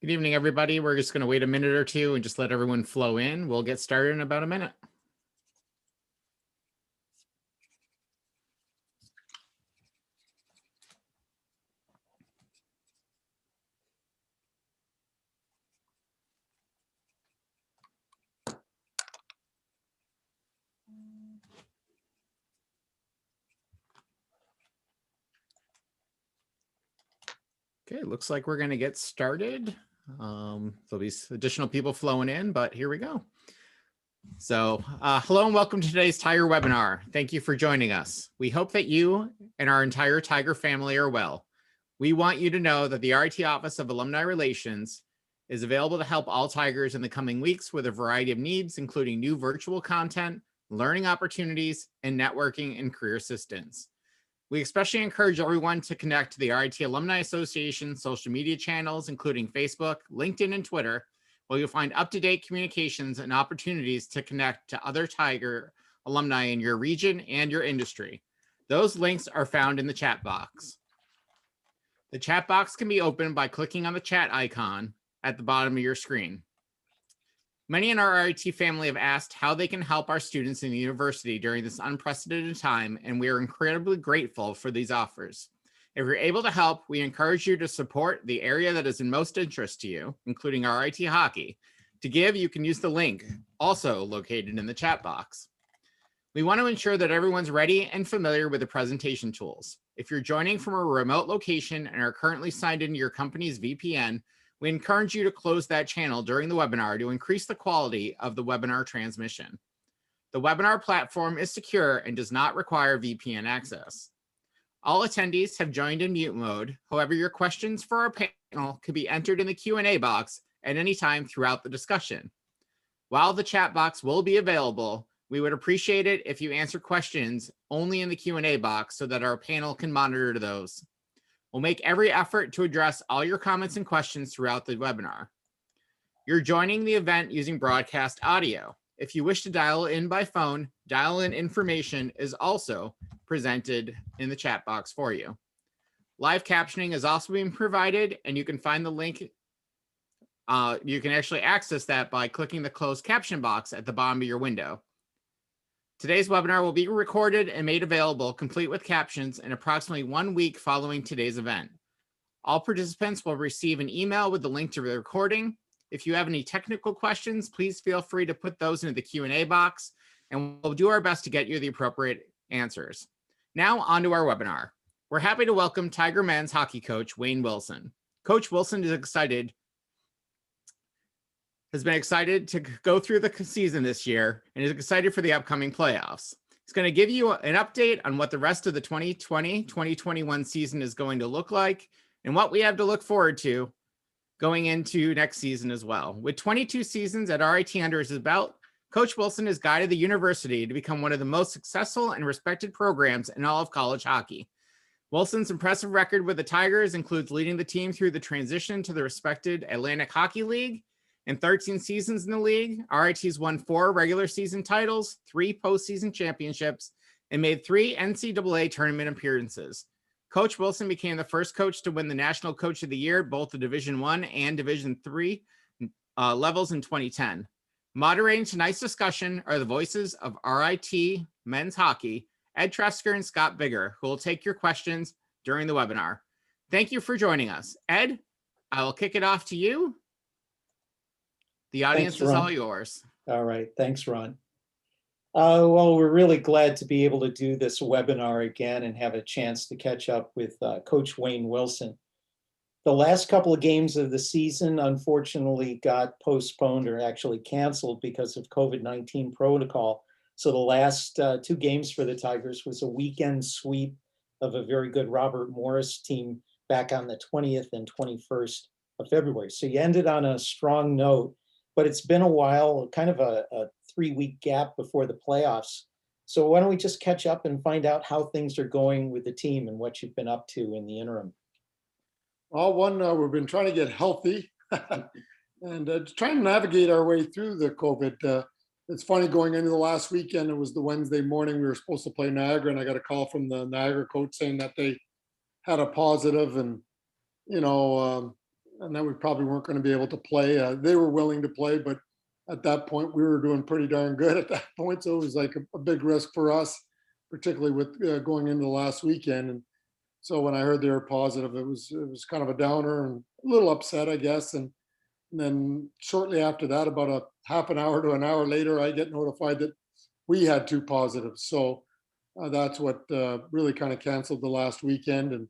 Good evening, everybody. We're just going to wait a minute or two and just let everyone flow in. We'll get started in about a minute. Okay, looks like we're going to get started. There'll be additional people flowing in, but here we go. So hello and welcome to today's Tiger webinar. Thank you for joining us. We hope that you and our entire Tiger family are well. We want you to know that the RIT Office of Alumni Relations is available to help all Tigers in the coming weeks with a variety of needs, including new virtual content, learning opportunities, and networking and career assistance. We especially encourage everyone to connect to the RIT Alumni Association social media channels, including Facebook, LinkedIn, and Twitter, where you'll find up-to-date communications and opportunities to connect to other Tiger alumni in your region and your industry. Those links are found in the chat box. The chat box can be opened by clicking on the chat icon at the bottom of your screen. Many in our RIT family have asked how they can help our students in the university during this unprecedented time, and we are incredibly grateful for these offers. If you're able to help, we encourage you to support the area that is in most interest to you, including RIT hockey. To give, you can use the link, also located in the chat box. We want to ensure that everyone's ready and familiar with the presentation tools. If you're joining from a remote location and are currently signed into your company's VPN, we encourage you to close that channel during the webinar to increase the quality of the webinar transmission. The webinar platform is secure and does not require VPN access. All attendees have joined in mute mode. However, your questions for our panel could be entered in the Q&A box at any time throughout the discussion. While the chat box will be available, we would appreciate it if you answer questions only in the Q&A box so that our panel can monitor those. We'll make every effort to address all your comments and questions throughout the webinar. You're joining the event using broadcast audio. If you wish to dial in by phone, dial-in information is also presented in the chat box for you. Live captioning is also being provided, and you can find the link. You can actually access that by clicking the closed caption box at the bottom of your window. Today's webinar will be recorded and made available, complete with captions, in approximately 1 week following today's event. All participants will receive an email with the link to the recording. If you have any technical questions, please feel free to put those into the Q&A box, and we'll do our best to get you the appropriate answers. Now on to our webinar. We're happy to welcome Tiger men's hockey coach Wayne Wilson. Coach Wilson has been excited to go through the season this year and is excited for the upcoming playoffs. He's going to give you an update on what the rest of the 2020-2021 season is going to look like and what we have to look forward to going into next season as well. With 22 seasons at RIT under his belt, Coach Wilson has guided the university to become one of the most successful and respected programs in all of college hockey. Wilson's impressive record with the Tigers includes leading the team through the transition to the respected Atlantic Hockey League. In 13 seasons in the league, RIT's won 4 regular season titles, 3 postseason championships, and made 3 NCAA tournament appearances. Coach Wilson became the first coach to win the National Coach of the Year, both the Division I and Division III levels in 2010. Moderating tonight's discussion are the voices of RIT men's hockey, Ed Tresker and Scott Biggar, who will take your questions during the webinar. Thank you for joining us. Ed, I will kick it off to you. The audience is all yours. All right. Thanks, Ron. Well, we're really glad to be able to do this webinar again and have a chance to catch up with Coach Wayne Wilson. The last couple of games of the season, unfortunately, got postponed or actually canceled because of COVID-19 protocol. So the last 2 games for the Tigers was a weekend sweep of a very good Robert Morris team back on the 20th and 21st of February. So you ended on a strong note. But it's been a while, kind of a 3-week gap before the playoffs. So why don't we just catch up and find out how things are going with the team and what you've been up to in the interim? Well, we've been trying to get healthy and trying to navigate our way through the COVID. It's funny, going into the last weekend, it was the Wednesday morning, we were supposed to play Niagara, and I got a call from the Niagara coach saying that they had a positive, and and that we probably weren't going to be able to play. They were willing to play, but at that point we were doing pretty darn good at that point. So it was like a big risk for us, particularly with going into the last weekend. And so when I heard they were positive, it was kind of a downer and a little upset, I guess. And then shortly after that, about a half an hour to an hour later, I get notified that we had 2 positives. So that's what really kind of canceled the last weekend,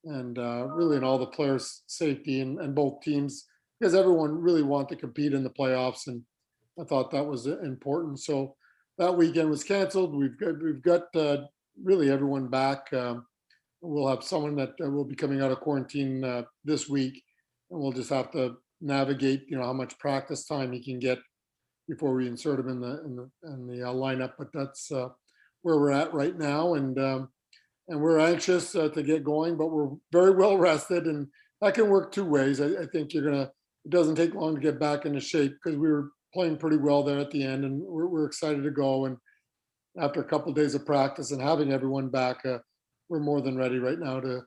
and really in all the players' safety and both teams, because everyone really wanted to compete in the playoffs, and I thought that was important. So that weekend was canceled. We've got really everyone back. We'll have someone that will be coming out of quarantine this week, and we'll just have to navigate, how much practice time he can get before we insert him in the lineup. But that's where we're at right now, and we're anxious to get going. But we're very well rested, and that can work 2 ways. I think it doesn't take long to get back into shape, because we were playing pretty well there at the end, and we're excited to go. And after a couple of days of practice and having everyone back, we're more than ready right now to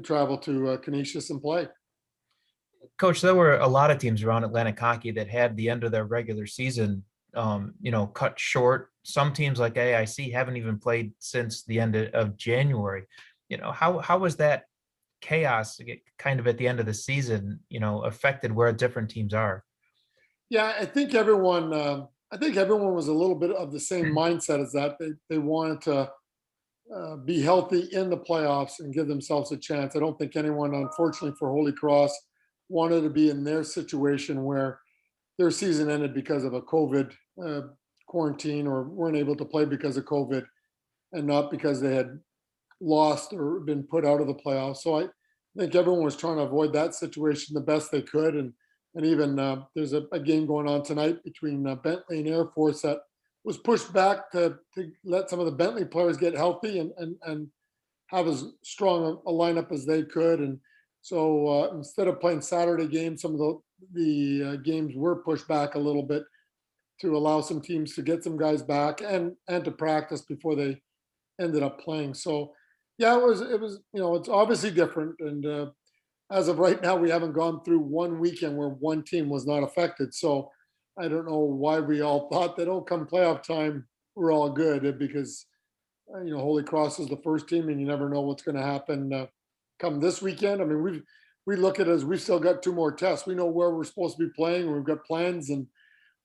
travel to Canisius and play. Coach, there were a lot of teams around Atlantic hockey that had the end of their regular season, cut short. Some teams like AIC haven't even played since the end of January. How was that chaos kind of at the end of the season, affected where different teams are? Yeah, I think everyone was a little bit of the same mindset as that. They wanted to be healthy in the playoffs and give themselves a chance. I don't think anyone, unfortunately for Holy Cross, wanted to be in their situation where their season ended because of a COVID quarantine, or weren't able to play because of COVID, and not because they had lost or been put out of the playoffs. So I think everyone was trying to avoid that situation the best they could. And even there's a game going on tonight between Bentley and Air Force that was pushed back to let some of the Bentley players get healthy and have as strong a lineup as they could. And so instead of playing Saturday games, some of the games were pushed back a little bit to allow some teams to get some guys back and to practice before they ended up playing. So yeah, it was it's obviously different. And as of right now, we haven't gone through one weekend where one team was not affected. So I don't know why we all thought that, come playoff time, we're all good, because Holy Cross is the first team, and you never know what's going to happen come this weekend. I mean, we look at it as we've still got 2 more tests. We know where we're supposed to be playing, and we've got plans, and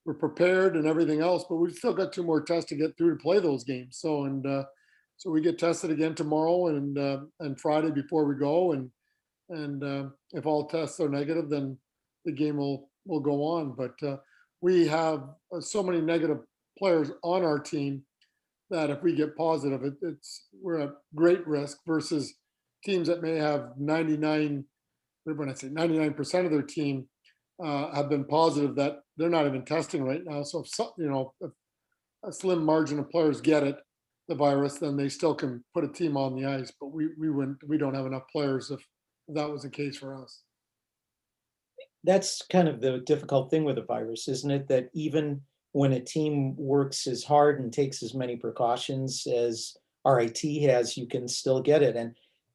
we're prepared and everything else, but we've still got 2 more tests to get through to play those games. So so we get tested again tomorrow and Friday before we go, and if all tests are negative, then the game will go on. But we have so many negative players on our team that if we get positive, we're at great risk versus teams that may have 99% of their team have been positive, that they're not even testing right now. So if a slim margin of players get the virus, then they still can put a team on the ice. But we don't have enough players if that was the case for us. That's kind of the difficult thing with the virus, isn't it? That even when a team works as hard and takes as many precautions as RIT has, you can still get it.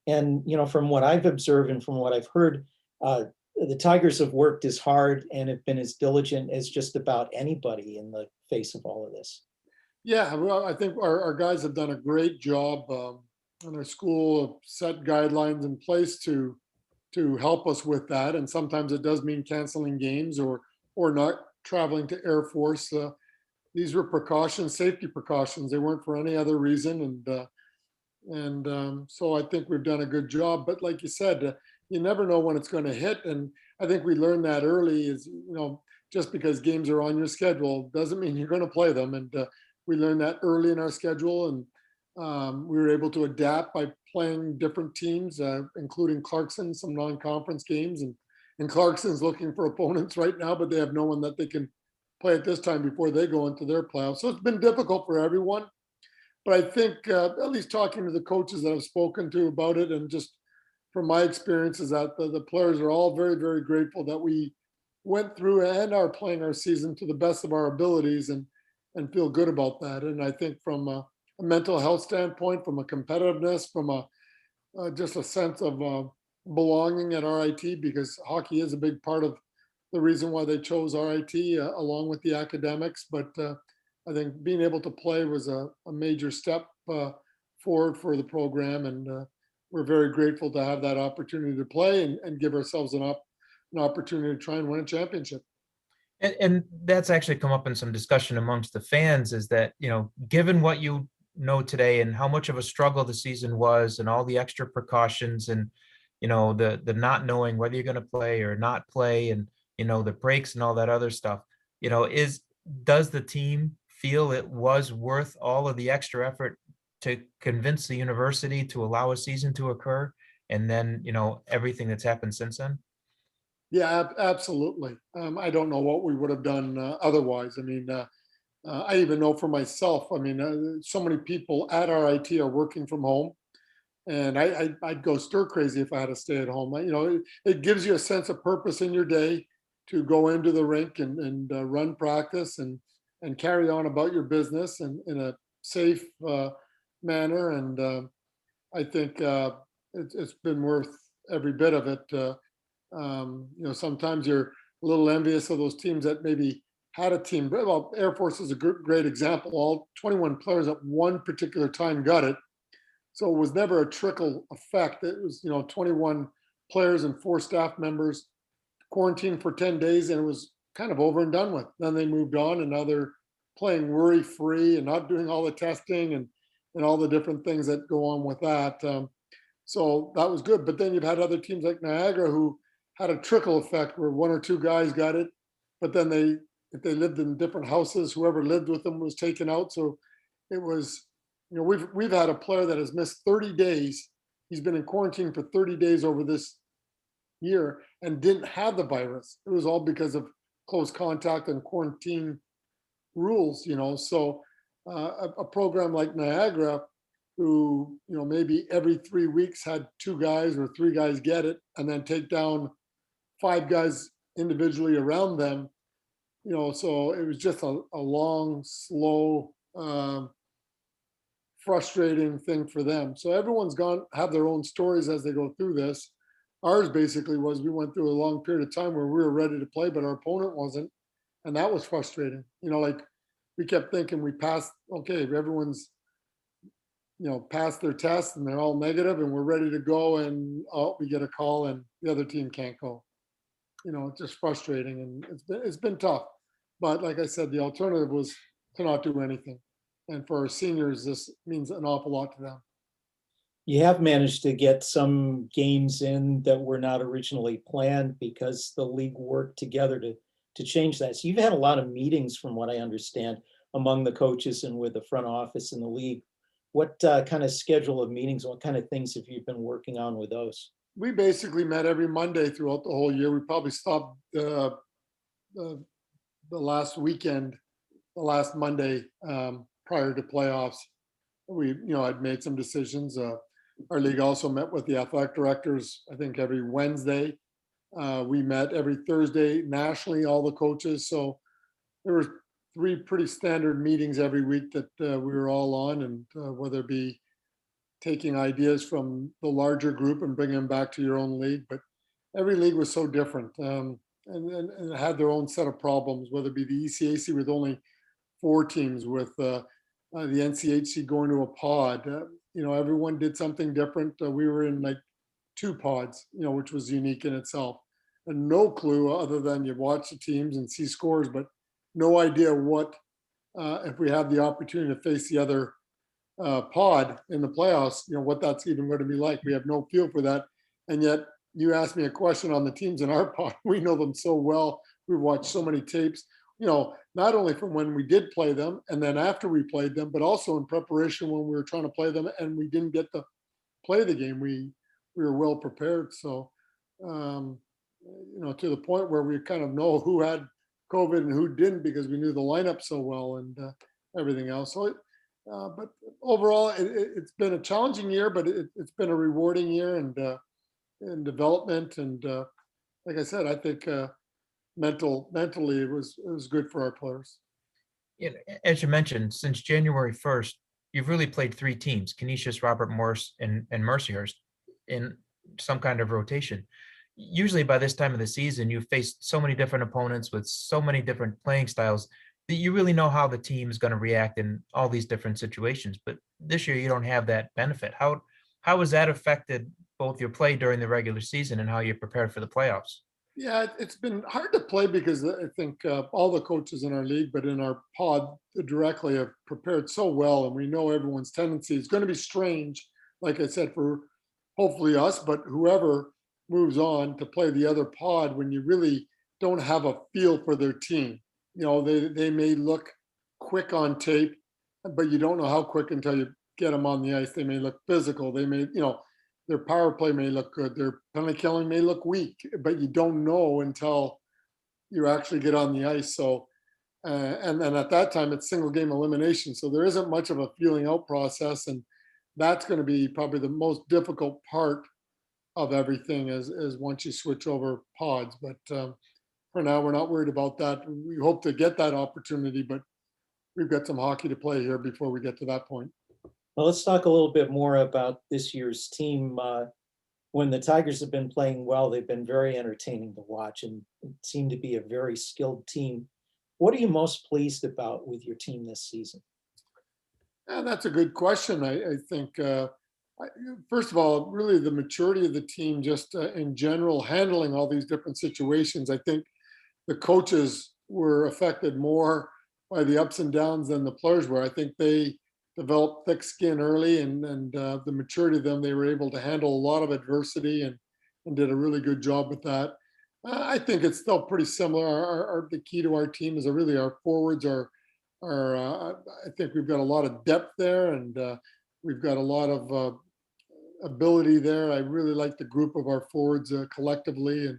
And from what I've observed and from what I've heard, the Tigers have worked as hard and have been as diligent as just about anybody in the face of all of this. Yeah, well, I think our guys have done a great job, and our school have set guidelines in place to help us with that. And sometimes it does mean canceling games or not traveling to Air Force. These were precautions, safety precautions. They weren't for any other reason. And so I think we've done a good job. But like you said, you never know when it's going to hit. And I think we learned that early is, just because games are on your schedule doesn't mean you're going to play them. And we learned that early in our schedule. And we were able to adapt by playing different teams, including Clarkson, some non-conference games. And Clarkson's looking for opponents right now, but they have no one that they can play at this time before they go into their playoffs. So it's been difficult for everyone. But I think, at least talking to the coaches that I've spoken to about it, and just from my experience, is that the players are all very, very grateful that we went through and are playing our season to the best of our abilities, and feel good about that. And I think from a mental health standpoint, from a competitiveness, from just a sense of belonging at RIT, because hockey is a big part of the reason why they chose RIT, along with the academics. But I think being able to play was a major step forward for the program, and we're very grateful to have that opportunity to play and give ourselves an opportunity to try and win a championship. And that's actually come up in some discussion amongst the fans, is that, given what you know today and how much of a struggle the season was and all the extra precautions and, the not knowing whether you're going to play or not play and, the breaks and all that other stuff, does the team feel it was worth all of the extra effort to convince the university to allow a season to occur? And then, everything that's happened since then? Yeah, absolutely. I don't know what we would have done otherwise. I mean, I even know for myself, I mean, so many people at RIT are working from home, and I'd go stir crazy if I had to stay at home. It gives you a sense of purpose in your day to go into the rink and run practice and carry on about your business and in a safe manner. And I think it's been worth every bit of it. Sometimes you're a little envious of those teams that maybe had a team. Well, Air Force is a great example. All 21 players at one particular time got it. So it was never a trickle effect. It was, 21 players and 4 staff members quarantined for 10 days, and it was kind of over and done with. Then they moved on, and now they're playing worry-free and not doing all the testing and all the different things that go on with that. So that was good. But then you've had other teams like Niagara who had a trickle effect where 1 or 2 guys got it, but then if they lived in different houses, whoever lived with them was taken out. So it was, we've had a player that has missed 30 days. He's been in quarantine for 30 days over this year and didn't have the virus. It was all because of close contact and quarantine rules, So a program like Niagara, who, maybe every 3 weeks had 2 guys or 3 guys get it and then take down 5 guys individually around them, so it was just a long, slow, frustrating thing for them. So everyone's have their own stories as they go through this. Ours basically was, we went through a long period of time where we were ready to play, but our opponent wasn't. And that was frustrating. Like we kept thinking we passed, okay, everyone's, passed their test and they're all negative and we're ready to go. And we get a call and the other team can't go. It's just frustrating, and it's been tough. But like I said, the alternative was to not do anything. And for our seniors, this means an awful lot to them. You have managed to get some games in that were not originally planned because the league worked together to change that. So you've had a lot of meetings, from what I understand, among the coaches and with the front office in the league. What kind of schedule of meetings, what kind of things have you been working on with those? We basically met every Monday throughout the whole year. We probably stopped the last weekend, the last Monday prior to playoffs. I'd made some decisions. Our league also met with the athletic directors, I think every Wednesday. We met every Thursday nationally, all the coaches. So there were 3 pretty standard meetings every week that we were all on, and whether it be taking ideas from the larger group and bringing them back to your own league. But every league was so different, and had their own set of problems, whether it be the ECAC with only 4 teams, with the NCHC going to a pod. Everyone did something different. We were in like 2 pods, which was unique in itself. And no clue other than you watch the teams and see scores, but no idea what, if we have the opportunity to face the other pod in the playoffs, what that's even going to be like. We have no feel for that. And yet you asked me a question on the teams in our pod. We know them so well. We've watched so many tapes, not only from when we did play them and then after we played them, but also in preparation when we were trying to play them and we didn't get to play the game. We were well prepared. So, to the point where we kind of know who had COVID and who didn't, because we knew the lineup so well and everything else. So, but overall, it's been a challenging year, but it's been a rewarding year and development. And like I said, I think mentally it was good for our players. As you mentioned, since January 1st, you've really played 3 teams: Canisius, Robert Morris, and Mercyhurst. And some kind of rotation. Usually by this time of the season, you face so many different opponents with so many different playing styles that you really know how the team is going to react in all these different situations. But this year you don't have that benefit. How has that affected both your play during the regular season and how you prepared for the playoffs? Yeah, it's been hard to play because I think all the coaches in our league, but in our pod directly, have prepared so well, and we know everyone's tendency. It's going to be strange, like I said, for hopefully us, but whoever moves on to play the other pod when you really don't have a feel for their team. They may look quick on tape, but you don't know how quick until you get them on the ice. They may look physical. They may, their power play may look good. Their penalty killing may look weak, but you don't know until you actually get on the ice. So, and then at that time, it's single game elimination. So there isn't much of a feeling out process. And that's going to be probably the most difficult part of everything is once you switch over pods. But for now, we're not worried about that. We hope to get that opportunity, but we've got some hockey to play here before we get to that point. Well, let's talk a little bit more about this year's team. When the Tigers have been playing well, they've been very entertaining to watch and seem to be a very skilled team. What are you most pleased about with your team this season? Yeah, that's a good question. I think, first of all, really the maturity of the team, just in general, handling all these different situations. I think the coaches were affected more by the ups and downs than the players were. I think they developed thick skin early, and the maturity of them, they were able to handle a lot of adversity and did a really good job with that. I think it's still pretty similar. The key to our team is really our forwards are. I think we've got a lot of depth there, and we've got a lot of ability there. I really like the group of our forwards collectively,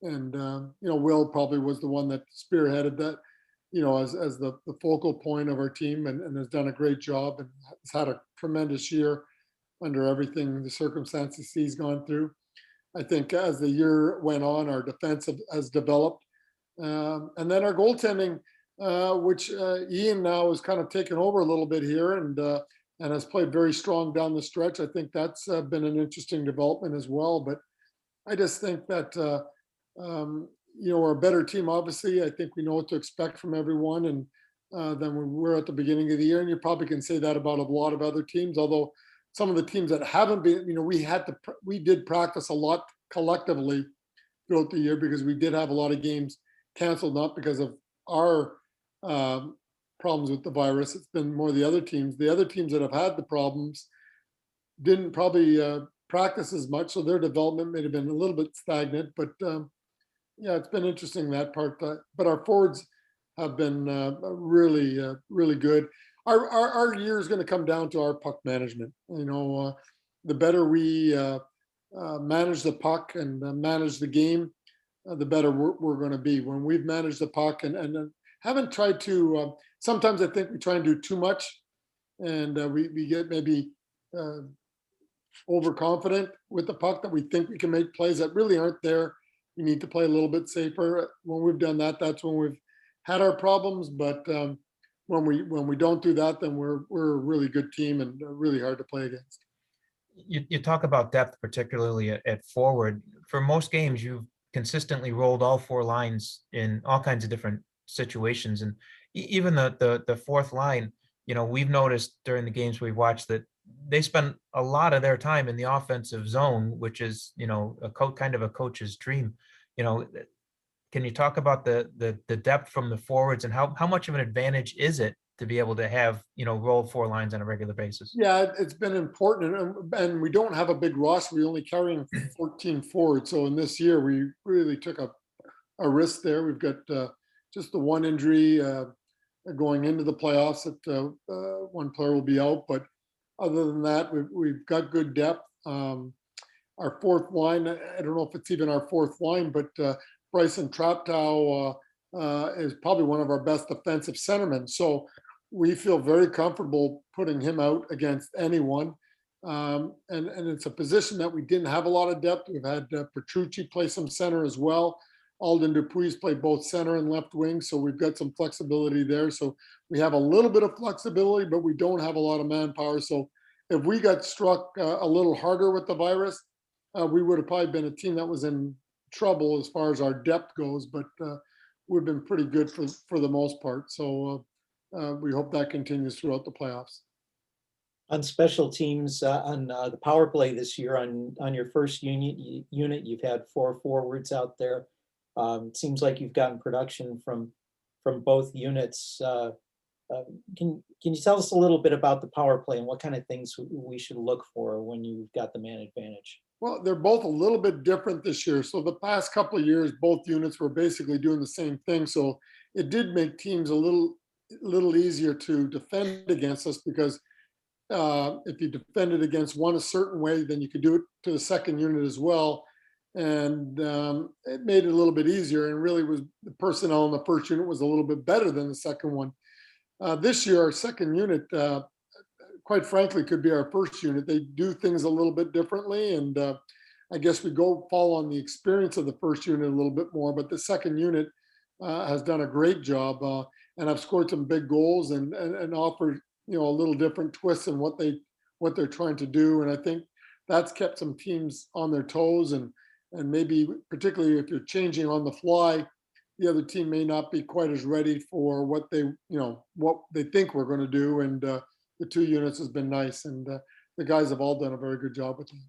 and Will probably was the one that spearheaded that, as the focal point of our team, and has done a great job and has had a tremendous year under everything, the circumstances he's gone through. I think as the year went on, our defense has developed, and then our goaltending, which Ian now has kind of taken over a little bit here, and has played very strong down the stretch. I think that's been an interesting development as well. But I just think that we're a better team. Obviously, I think we know what to expect from everyone, and than we were at the beginning of the year. And you probably can say that about a lot of other teams. Although some of the teams that haven't been, we did practice a lot collectively throughout the year because we did have a lot of games canceled, not because of our problems with the virus. It's been more the other teams. The other teams that have had the problems didn't probably practice as much, so their development may have been a little bit stagnant. But it's been interesting that part. But our forwards have been really good. Our year is going to come down to our puck management. The better we manage the puck and manage the game, the better we're going to be. When we've managed the puck and haven't tried to, sometimes I think we try and do too much, and we get maybe overconfident with the puck that we think we can make plays that really aren't there. We need to play a little bit safer. When we've done that, that's when we've had our problems. But when we don't do that, then we're a really good team and really hard to play against. You talk about depth, particularly at forward. For most games, you've consistently rolled all four lines in all kinds of different situations, and even the fourth line. We've noticed during the games we've watched that they spend a lot of their time in the offensive zone, which is kind of a coach's dream. Can you talk about the depth from the forwards and how much of an advantage is it to be able to have roll four lines on a regular basis? Yeah, it's been important, and we don't have a big roster. We're only carrying 14 forwards. So in this year, we really took a risk there. We've got just the one injury going into the playoffs that one player will be out. But other than that, we've got good depth. Our fourth line, I don't know if it's even our fourth line, but Bryson Traptow is probably one of our best defensive centermen. So we feel very comfortable putting him out against anyone. And it's a position that we didn't have a lot of depth. We've had Petrucci play some center as well. Alden Dupuis played both center and left wing, so we've got some flexibility there. So we have a little bit of flexibility, but we don't have a lot of manpower. So if we got struck a little harder with the virus, we would have probably been a team that was in trouble as far as our depth goes, but we've been pretty good for the most part. So we hope that continues throughout the playoffs. On special teams, on the power play this year, on your first unit, you've had 4 forwards out there. It seems like you've gotten production from both units. Can you tell us a little bit about the power play and what kind of things we should look for when you've got the man advantage? Well, they're both a little bit different this year. So the past couple of years, both units were basically doing the same thing. So it did make teams a little easier to defend against us, because if you defended against one a certain way, then you could do it to the second unit as well. And it made it a little bit easier, and really was the personnel in the first unit was a little bit better than the second one. This year, our second unit, quite frankly, could be our first unit. They do things a little bit differently, and I guess we follow on the experience of the first unit a little bit more. But the second unit has done a great job, and have scored some big goals and offered a little different twist in what they're trying to do. And I think that's kept some teams on their toes, and maybe particularly if you're changing on the fly, the other team may not be quite as ready for what they think we're going to do. And the two units has been nice, and the guys have all done a very good job with them.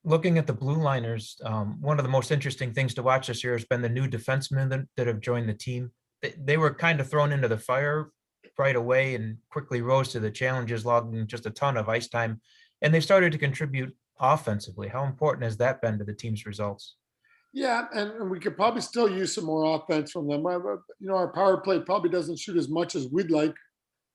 Looking at the blue liners, one of the most interesting things to watch this year has been the new defensemen that have joined the team. They were kind of thrown into the fire right away and quickly rose to the challenges, logging just a ton of ice time, and they started to contribute offensively. How important has that been to the team's results? Yeah, and we could probably still use some more offense from them. Our power play probably doesn't shoot as much as we'd like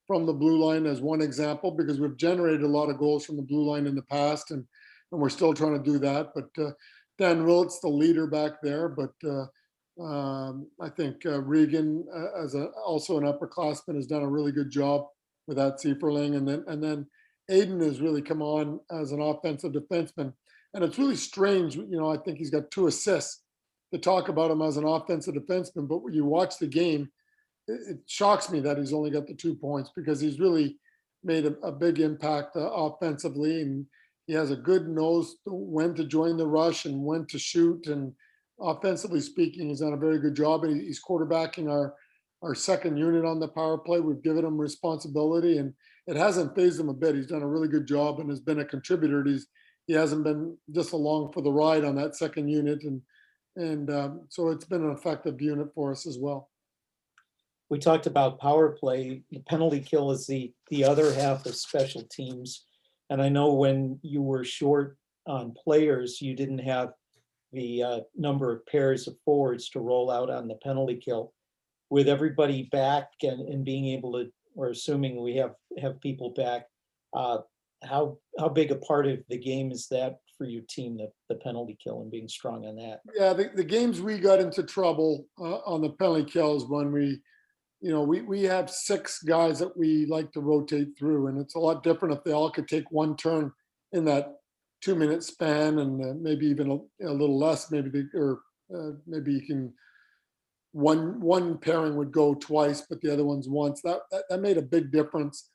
from the blue line, as one example, because we've generated a lot of goals from the blue line in the past, and we're still trying to do that. But Dan Willett's the leader back there, but I think Regan, as also an upperclassman, has done a really good job with that Sieferling, and then Aiden has really come on as an offensive defenseman, and it's really strange. I think he's got 2 assists. To talk about him as an offensive defenseman, but when you watch the game, it shocks me that he's only got the 2 points, because he's really made a big impact offensively, and he has a good nose to when to join the rush and when to shoot. And offensively speaking, he's done a very good job, and he's quarterbacking our second unit on the power play. We've given him responsibility, and it hasn't fazed him a bit. He's done a really good job and has been a contributor. He hasn't been just along for the ride on that second unit, and so it's been an effective unit for us as well. We talked about power play. The penalty kill is the other half of special teams. And I know when you were short on players, you didn't have the number of pairs of forwards to roll out on the penalty kill. With everybody back and being able to, or assuming we have people back, how big a part of the game is that for your team, the penalty kill, and being strong on that? Yeah, the games we got into trouble on the penalty kill is when we have 6 guys that we like to rotate through, and it's a lot different if they all could take one turn in that 2-minute span, and maybe even a little less. Maybe you can one pairing would go twice, but the other ones once. That made a big difference.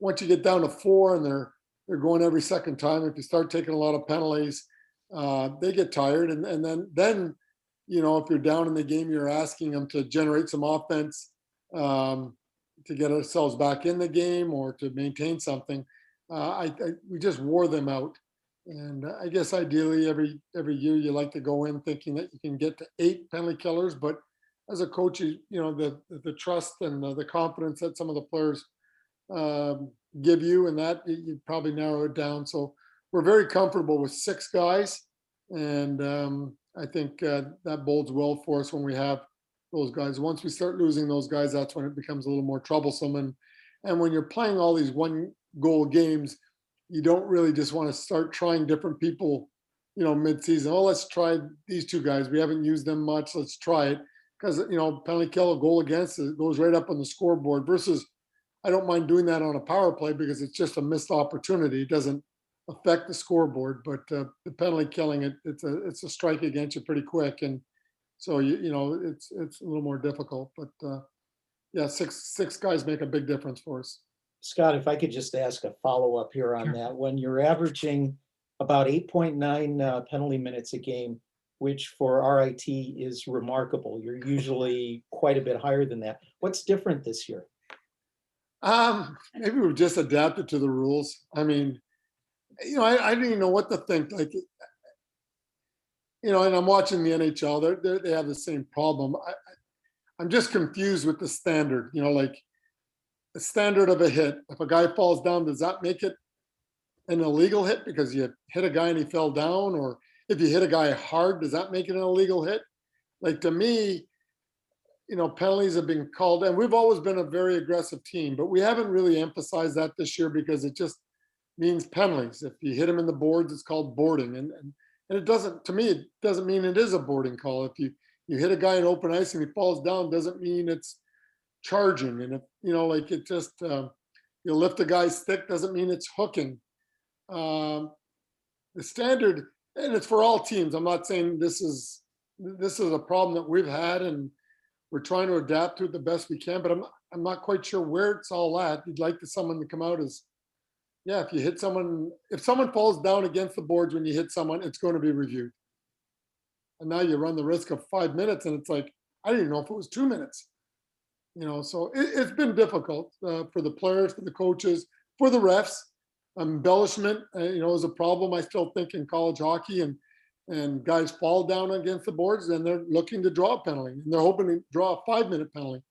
Once you get down to 4 and they're going every second time, if you start taking a lot of penalties, they get tired, and then if you're down in the game, you're asking them to generate some offense to get ourselves back in the game or to maintain something. We just wore them out, and I guess ideally every year you like to go in thinking that you can get to 8 penalty killers, but as a coach, the trust and the confidence that some of the players give you, and that you probably narrow it down. So we're very comfortable with 6 guys, and I think that bodes well for us when we have those guys. Once we start losing those guys, that's when it becomes a little more troublesome. And when you're playing all these 1-goal games, you don't really just want to start trying different people, mid-season. Oh, let's try these 2 guys. We haven't used them much. Let's try it. Because, penalty kill, a goal against, it goes right up on the scoreboard, versus I don't mind doing that on a power play because it's just a missed opportunity. It doesn't affect the scoreboard, but the penalty killing, it's a strike against you pretty quick. And so, it's a little more difficult, but yeah, six guys make a big difference for us. Scott, if I could just ask a follow-up here on that. When you're averaging about 8.9 penalty minutes a game, which for RIT is remarkable. You're usually quite a bit higher than that. What's different this year? Maybe we've just adapted to the rules. I mean, I didn't even know what to think. Like, and I'm watching the NHL. They have the same problem. I'm just confused with the standard. Like the standard of a hit. If a guy falls down, does that make it an illegal hit because you hit a guy and he fell down? Or if you hit a guy hard, does that make it an illegal hit? Like, to me, penalties have been called, and we've always been a very aggressive team, but we haven't really emphasized that this year because it just means penalties. If you hit him in the boards, it's called boarding. And it doesn't, to me, it doesn't mean it is a boarding call. If you hit a guy in open ice and he falls down, doesn't mean it's charging. And if, like it just, you lift a guy's stick, doesn't mean it's hooking. The standard, and it's for all teams. I'm not saying this is a problem that we've had and we're trying to adapt to it the best we can, but I'm not quite sure where it's all at. You'd like someone to come out as, yeah, if you hit someone, if someone falls down against the boards when you hit someone, it's going to be reviewed. And now you run the risk of 5 minutes, and it's like, I didn't even know if it was 2 minutes. So it's been difficult for the players, for the coaches, for the refs. Embellishment, is a problem, I still think, in college hockey, and guys fall down against the boards and they're looking to draw a penalty, and they're hoping to draw a 5-minute penalty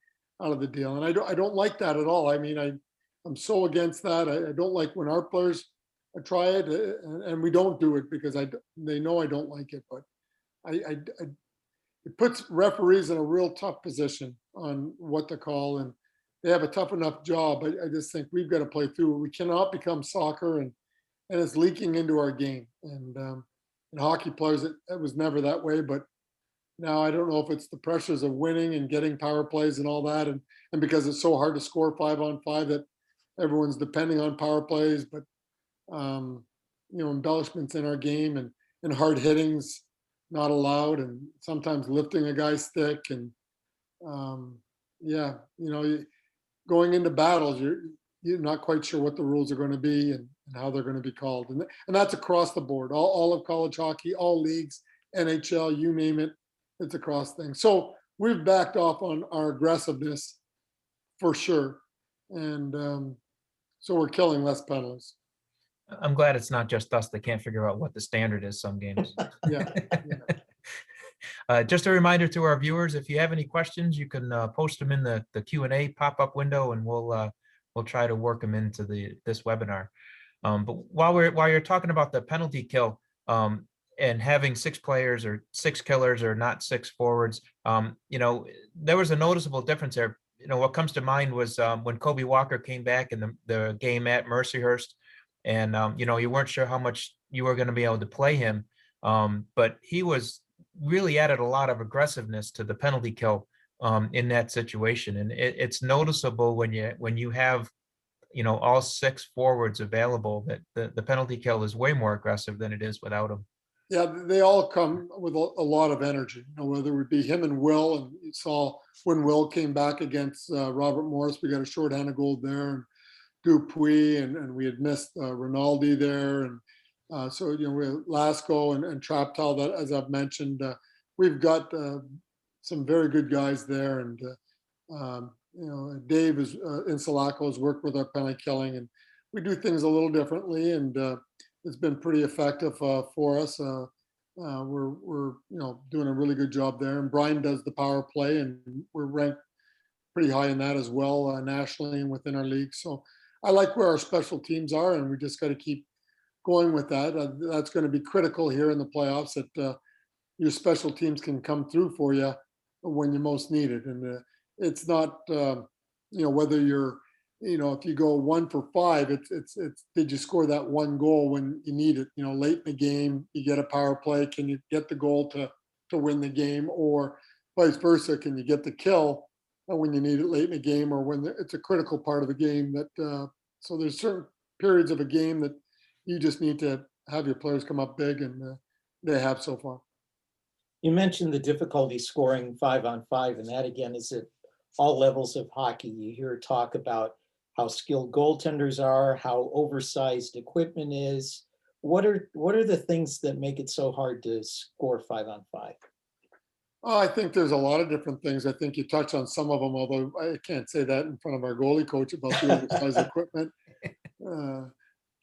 out of the deal. And I don't like that at all. I mean, I'm so against that. I don't like when our players try it, and we don't do it because they know I don't like it. But it puts referees in a real tough position on what to call, and they have a tough enough job. I just think we've got to play through. We cannot become soccer, and it's leaking into our game. And hockey players, it was never that way. But now I don't know if it's the pressures of winning and getting power plays and all that, and because it's so hard to score 5-on-5 that everyone's depending on power plays. But embellishments in our game, and hard hitting's not allowed, and sometimes lifting a guy's stick, and going into battles, you're not quite sure what the rules are going to be and how they're going to be called, and that's across the board, all of college hockey, all leagues, NHL, you name it, it's across things. So we've backed off on our aggressiveness for sure, and so we're killing less penalties. I'm glad it's not just us that can't figure out what the standard is some games. Yeah. Just a reminder to our viewers, if you have any questions, you can post them in the Q&A pop-up window, and we'll try to work them into this webinar. But while you're talking about the penalty kill, and having 6 players or 6 killers or not 6 forwards, there was a noticeable difference there. What comes to mind was when Kobe Walker came back in the game at Mercyhurst, and you weren't sure how much you were going to be able to play him, but he was really added a lot of aggressiveness to the penalty kill in that situation, and it's noticeable when you have all 6 forwards available that the penalty kill is way more aggressive than it is without them. Yeah, they all come with a lot of energy, whether it be him and Will. And you saw when Will came back against Robert Morris, we got a shorthanded goal there, and Dupuis, and we had missed Rinaldi there. And so, we have Lasco and Traptal, that, as I've mentioned, we've got some very good guys there. And, Dave in Sulaco has worked with our penalty killing, and we do things a little differently. And it's been pretty effective for us. We're doing a really good job there. And Brian does the power play, and we're ranked pretty high in that as well, nationally and within our league. So I like where our special teams are, and we just got to keep going with that. That's going to be critical here in the playoffs, that your special teams can come through for you when you most need it. And it's not, whether you're, if you go 1 for 5, it's did you score that one goal when you need it? Late in the game, you get a power play. Can you get the goal to win the game, or vice versa? Can you get the kill when you need it late in the game, or when it's a critical part of the game? That so there's certain periods of a game that you just need to have your players come up big, and they have so far. You mentioned the difficulty scoring 5-on-5, and that again is at all levels of hockey. You hear talk about how skilled goaltenders are, how oversized equipment is, what are the things that make it so hard to score 5-on-5? Oh, I think there's a lot of different things. I think you touch on some of them, although I can't say that in front of our goalie coach about the oversized equipment.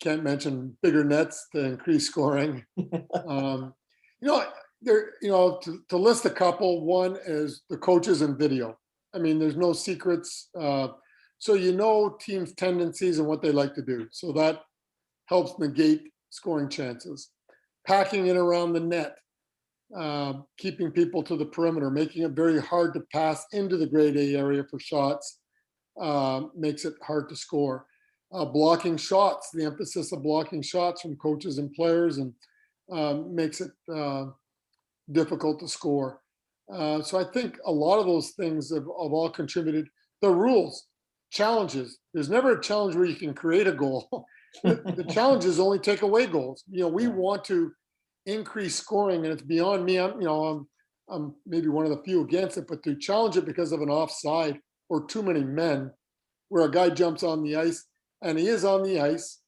Can't mention bigger nets to increase scoring. Um, to list a couple, one is the coaches and video. I mean, there's no secrets. So teams' tendencies and what they like to do. So that helps negate scoring chances. Packing it around the net. Keeping people to the perimeter, making it very hard to pass into the grade A area for shots, makes it hard to score. Blocking shots, the emphasis of blocking shots from coaches and players, and makes it difficult to score. So I think a lot of those things have all contributed. The rules, challenges. There's never a challenge where you can create a goal. The challenge is only take away goals. We want to increase scoring, and it's beyond me. I'm maybe one of the few against it, but to challenge it because of an offside or too many men, where a guy jumps on the ice and he is on the ice,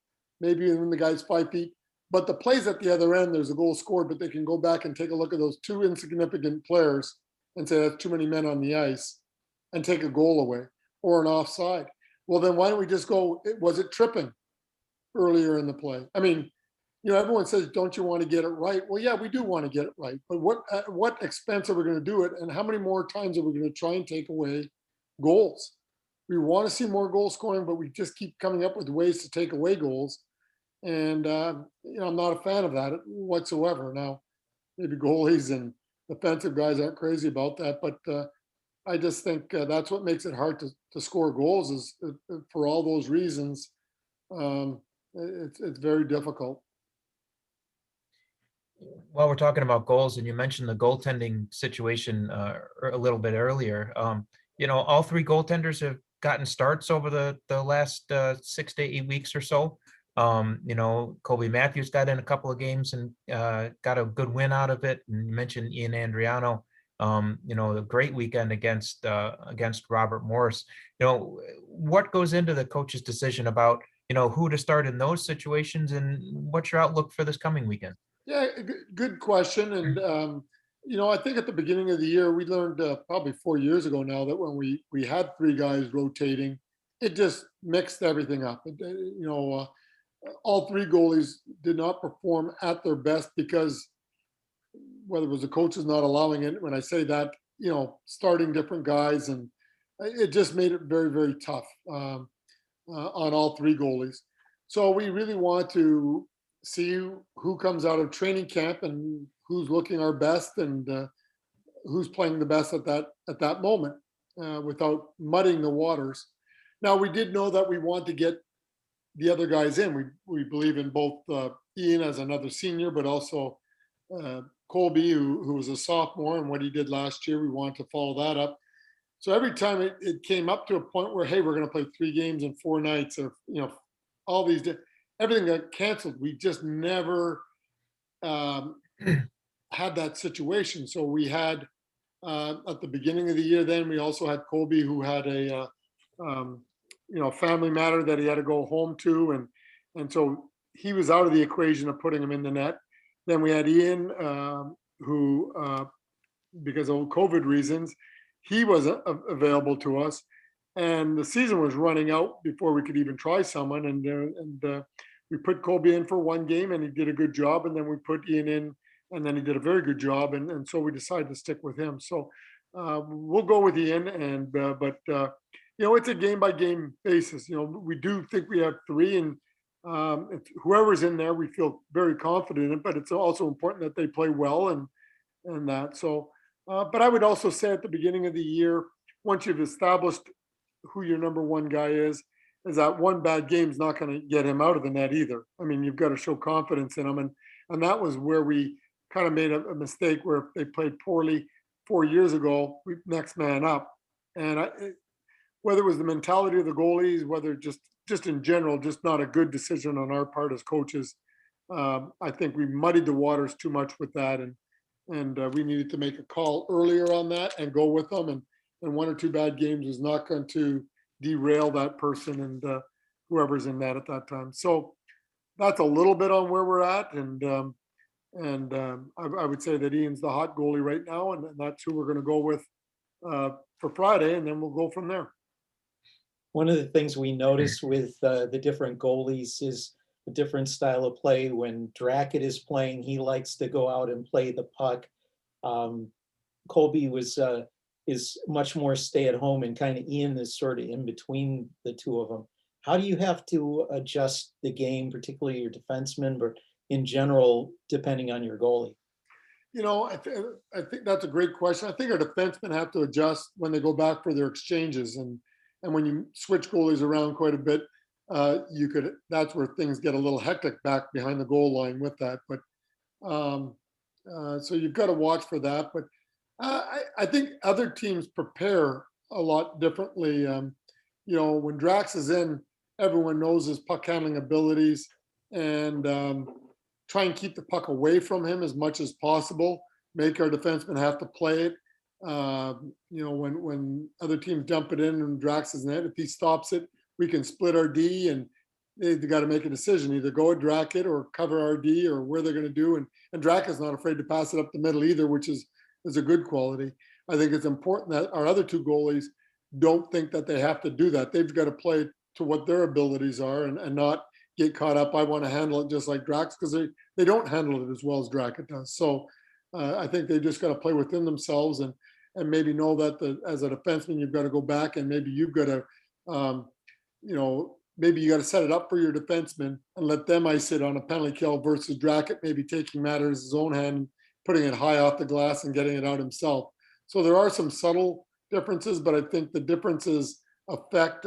maybe when the guy's 5 feet, but the plays at the other end, there's a goal scored, but they can go back and take a look at those two insignificant players and say that's too many men on the ice and take a goal away or an offside. Well, then why don't we just go, was it tripping earlier in the play? I mean, everyone says, don't you want to get it right? Well, yeah, we do want to get it right. But at what expense are we going to do it? And how many more times are we going to try and take away goals? We want to see more goal scoring, but we just keep coming up with ways to take away goals. And, I'm not a fan of that whatsoever. Now, maybe goalies and defensive guys aren't crazy about that, but I just think that's what makes it hard to score goals is for all those reasons. It's very difficult. While we're talking about goals, and you mentioned the goaltending situation a little bit earlier, all three goaltenders have gotten starts over the last 6 to 8 weeks or so. Colby Matthews got in a couple of games and got a good win out of it. And you mentioned Ian Andriano, a great weekend against Robert Morris. What goes into the coach's decision about, who to start in those situations, and what's your outlook for this coming weekend? Yeah, good question. And, I think at the beginning of the year, we learned probably 4 years ago now that when we had three guys rotating, it just mixed everything up. All three goalies did not perform at their best because whether it was the coaches not allowing it, when I say that, starting different guys, and it just made it very, very tough on all three goalies. So we really want to see who comes out of training camp and who's looking our best and who's playing the best at that moment without muddying the waters. Now, we did know that we want to get the other guys in. We believe in both Ian as another senior, but also Colby, who was a sophomore, and what he did last year. We wanted to follow that up. So every time it came up to a point where, hey, we're going to play 3 games in 4 nights, or all these, everything got canceled. We just never had that situation. So we had at the beginning of the year, then we also had Colby, who had a family matter that he had to go home to, and so he was out of the equation of putting him in the net. Then we had Ian, who because of COVID reasons, he was available to us, and the season was running out before we could even try someone. And we put Colby in for 1 game, and he did a good job. And then we put Ian in, and then he did a very good job. And so we decided to stick with him. So we'll go with Ian, but it's a game by game basis. We do think we have 3, and whoever's in there, we feel very confident in. But it's also important that they play well and that. So. But I would also say at the beginning of the year, once you've established who your number 1 guy is that 1 bad game is not going to get him out of the net either. I mean, you've got to show confidence in him. And that was where we kind of made a mistake, where if they played poorly 4 years ago, we next man up. And whether it was the mentality of the goalies, whether just in general, just not a good decision on our part as coaches, I think we muddied the waters too much with that. And we needed to make a call earlier on that and go with them. And 1 or 2 bad games is not going to derail that person and whoever's in that at that time. So that's a little bit on where we're at. I would say that Ian's the hot goalie right now, and that's who we're going to go with for Friday, and then we'll go from there. One of the things we notice with the different goalies is a different style of play. When Drackett is playing, he likes to go out and play the puck. Colby is much more stay at home, and kind of Ian is sort of in between the two of them. How do you have to adjust the game, particularly your defensemen, but in general, depending on your goalie? I think that's a great question. I think our defensemen have to adjust when they go back for their exchanges, and when you switch goalies around quite a bit, that's where things get a little hectic back behind the goal line with that. But so you've got to watch for that. But I think other teams prepare a lot differently. When Drax is in, everyone knows his puck handling abilities, and try and keep the puck away from him as much as possible. Make our defensemen have to play it. When other teams dump it in and Drax is in it, if he stops it, we can split our D, and they've got to make a decision, either go at Drackett or cover our D, or where they're going to do. And Drackett's not afraid to pass it up the middle either, which is a good quality. I think it's important that our other two goalies don't think that they have to do that. They've got to play to what their abilities are, and not get caught up. I want to handle it just like Drax, because they don't handle it as well as Drackett does. So I think they just got to play within themselves, and maybe know that as a defenseman, you've got to go back, and maybe you've got to, maybe you got to set it up for your defenseman and let them ice it on a penalty kill, versus Drackett maybe taking matters in his own hand, putting it high off the glass and getting it out himself. So there are some subtle differences, but I think the differences affect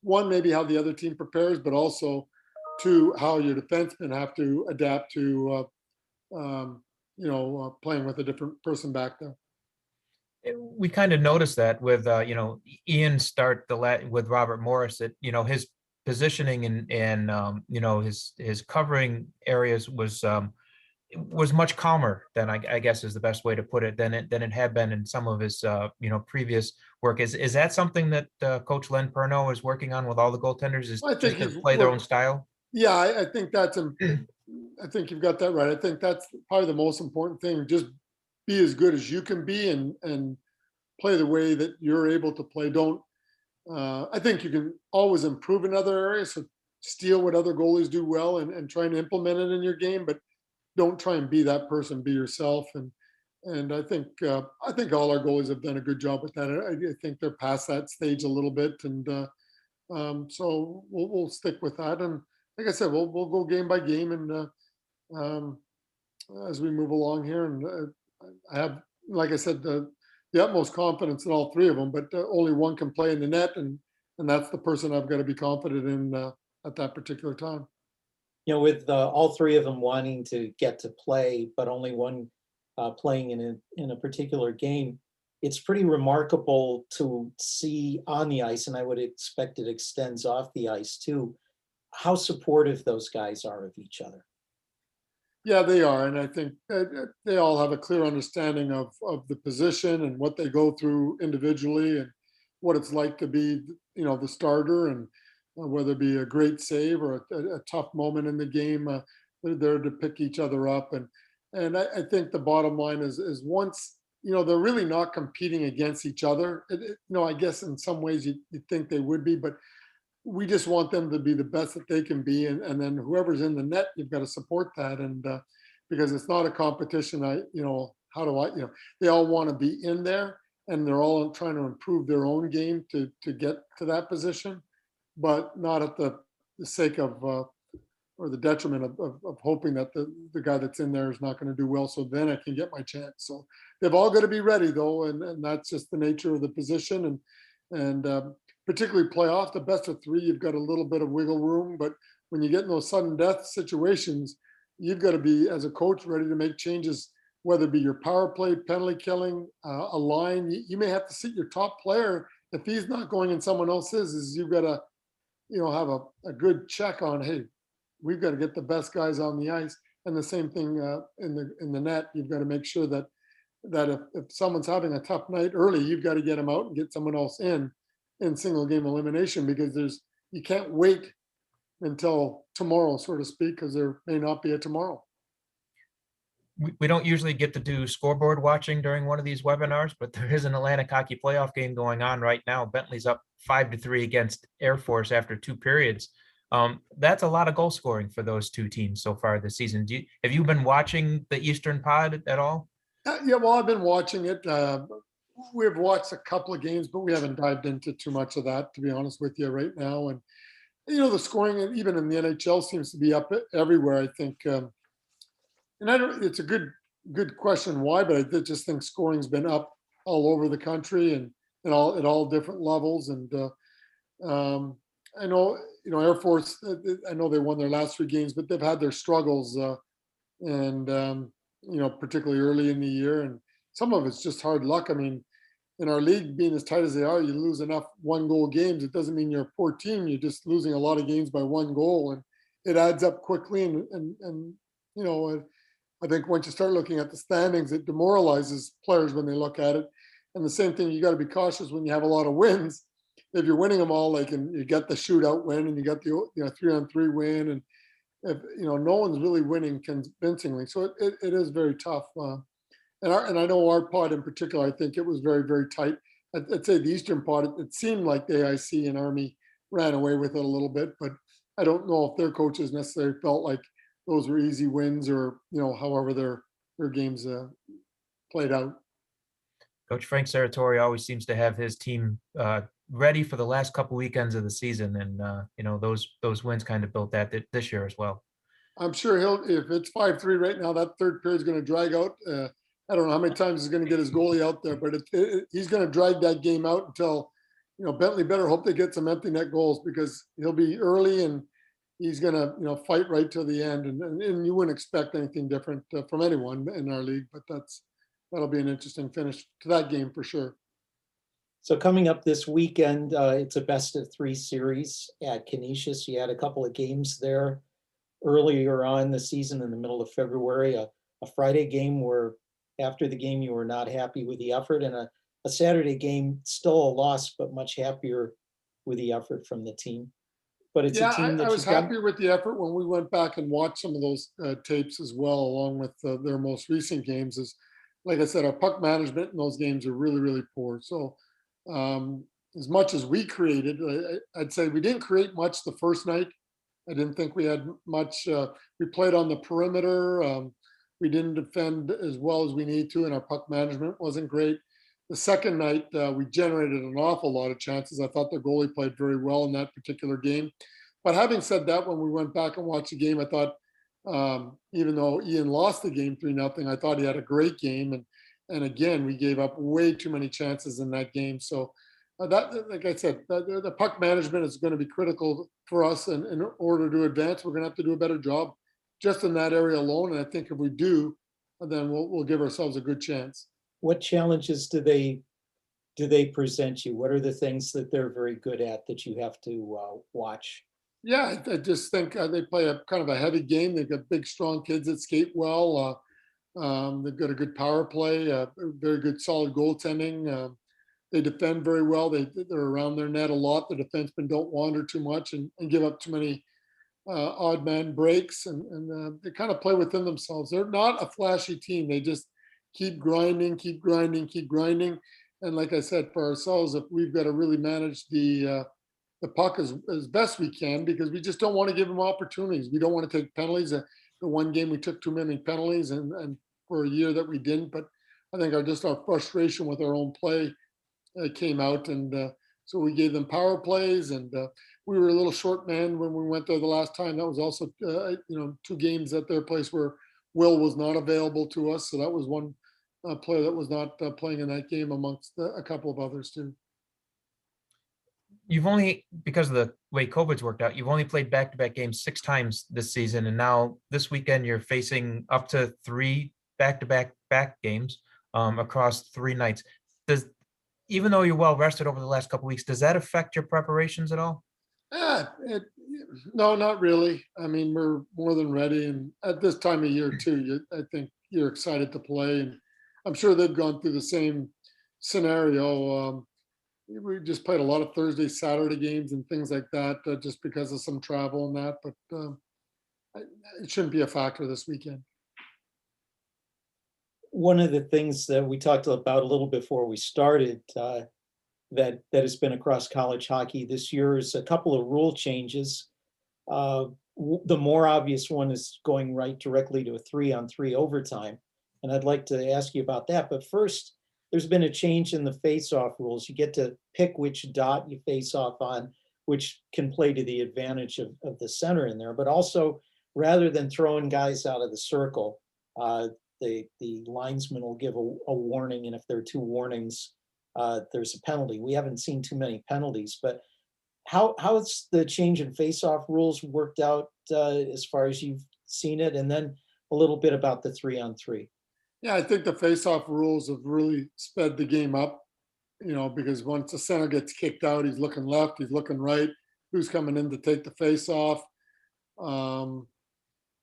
one, maybe how the other team prepares, but also two, how your defensemen have to adapt to playing with a different person back there. We kind of noticed that with Ian start with Robert Morris, that his positioning and his covering areas was much calmer than I guess is the best way to put it, than it had been in some of his previous work. Is that something that Coach Len Perno is working on with all the goaltenders, is just to play their own style? Yeah, I think that's I think you've got that right. I think that's probably the most important thing. Just be as good as you can be, and play the way that you're able to play. Don't I think you can always improve in other areas, so steal what other goalies do well, and try and implement it in your game, but don't try and be that person. Be yourself. And I think all our goalies have done a good job with that. I think they're past that stage a little bit, and so we'll stick with that. And like I said, we'll go game by game, and as we move along here. And I have, like I said, the utmost confidence in all three of them, but only one can play in the net, and that's the person I've got to be confident in at that particular time. With all three of them wanting to get to play, but only one playing in a particular game, it's pretty remarkable to see on the ice, and I would expect it extends off the ice too, how supportive those guys are of each other. Yeah, they are, and I think they all have a clear understanding of the position and what they go through individually, and what it's like to be, the starter, and whether it be a great save or a tough moment in the game, they're there to pick each other up, and I think the bottom line is once they're really not competing against each other. I guess in some ways you think they would be, but we just want them to be the best that they can be, and then whoever's in the net, you've got to support that, and because it's not a competition. They all want to be in there, and they're all trying to improve their own game to get to that position, but not at the sake of or the detriment of hoping that the guy that's in there is not going to do well, so then I can get my chance. So they've all got to be ready, though, and that's just the nature of the position, and particularly playoff, the best of three, you've got a little bit of wiggle room, but when you get in those sudden death situations, you've got to be, as a coach, ready to make changes, whether it be your power play, penalty killing, a line. You may have to sit your top player if he's not going and someone else is you've got to, have a good check on, hey, we've got to get the best guys on the ice. And the same thing in the net, you've got to make sure that if someone's having a tough night early, you've got to get them out and get someone else in single game elimination, because you can't wait until tomorrow, so to speak, because there may not be a tomorrow. We don't usually get to do scoreboard watching during one of these webinars, but there is an Atlantic hockey playoff game going on right now. Bentley's up 5-3 against Air Force after 2 periods. That's a lot of goal scoring for those two teams so far this season. Have you been watching the Eastern Pod at all? Yeah, well, I've been watching it. We've watched a couple of games, but we haven't dived into too much of that, to be honest with you, right now. And the scoring, even in the NHL, seems to be up everywhere, I think. And I don't. It's a good question why, but I just think scoring's been up all over the country and at all different levels. And I know Air Force. I know they won their last 3 games, but they've had their struggles, and particularly early in the year. And some of it's just hard luck. I mean, in our league being as tight as they are, you lose enough 1-goal games. It doesn't mean you're a poor team. You're just losing a lot of games by 1 goal, and it adds up quickly. And I think once you start looking at the standings, it demoralizes players when they look at it. And the same thing, you got to be cautious when you have a lot of wins. If you're winning them all, and you get the shootout win, and you got the 3-on-3 win, and if no one's really winning convincingly, so it is very tough. And I know our pod in particular, I think it was very, very tight. I'd say the Eastern pod, it seemed like the AIC and Army ran away with it a little bit, but I don't know if their coaches necessarily felt like those were easy wins, or however their games played out. Coach Frank Serratori always seems to have his team ready for the last couple weekends of the season, and those wins kind of built that this year as well. I'm sure if it's 5-3 right now, that third period is going to drag out. I don't know how many times he's going to get his goalie out there, but he's going to drag that game out until Bentley better hope they get some empty net goals, because he'll be early and he's going to fight right to the end, and you wouldn't expect anything different from anyone in our league, but that'll be an interesting finish to that game for sure. So coming up this weekend, it's a best-of-3 series at Canisius. You had a couple of games there earlier on the season in the middle of February, a Friday game where after the game you were not happy with the effort, and a Saturday game, still a loss, but much happier with the effort from the team. But it's a team that I was happy with the effort when we went back and watched some of those tapes as well, along with their most recent games. Is like I said, our puck management in those games are really, really poor. So as much as we created, I'd say we didn't create much the first night. I didn't think we had much. We played on the perimeter. We didn't defend as well as we need to, and our puck management wasn't great. The second night, we generated an awful lot of chances. I thought the goalie played very well in that particular game. But having said that, when we went back and watched the game, I thought, even though Ian lost the game 3-0, I thought he had a great game. And again, we gave up way too many chances in that game. So that, like I said, the puck management is going to be critical for us. And in order to advance, we're going to have to do a better job just in that area alone. And I think if we do, then we'll give ourselves a good chance. What challenges do they present you? What are the things that they're very good at that you have to watch? Yeah, I just think they play a kind of a heavy game. They've got big, strong kids that skate well. They've got a good power play, very good, solid goaltending. They defend very well. They're around their net a lot. The defensemen don't wander too much and give up too many odd man breaks, and they kind of play within themselves. They're not a flashy team. They just keep grinding. And like I said, for ourselves, if we've got to really manage the puck as best we can, because we just don't want to give them opportunities. We don't want to take penalties. The one game we took too many penalties, and for a year that we didn't. But I think our frustration with our own play came out, and so we gave them power plays, and we were a little short man when we went there the last time. That was also 2 games at their place where Will was not available to us, so that was one player that was not playing in that game amongst a couple of others too. You've only, because of the way COVID's worked out, you've only played back-to-back games 6 times this season, and now this weekend you're facing up to 3 back-to-back games across 3 nights. Even though you're well rested over the last couple of weeks, does that affect your preparations at all? No, not really. I mean, we're more than ready, and at this time of year too, I think you're excited to play, and I'm sure they've gone through the same scenario. we just played a lot of Thursday, Saturday games and things like that, just because of some travel and that. But it shouldn't be a factor this weekend. One of the things that we talked about a little before we started, that has been across college hockey this year is a couple of rule changes. The more obvious one is going right directly to a 3-on-3 overtime. And I'd like to ask you about that. But first, there's been a change in the face-off rules. You get to pick which dot you face off on, which can play to the advantage of the center in there. But also, rather than throwing guys out of the circle, the linesman will give a warning. And if there are two warnings, there's a penalty. We haven't seen too many penalties, but how's the change in face-off rules worked out as far as you've seen it? And then a little bit about the 3-on-3. Yeah, I think the face-off rules have really sped the game up, because once the center gets kicked out, he's looking left, he's looking right, who's coming in to take the face-off.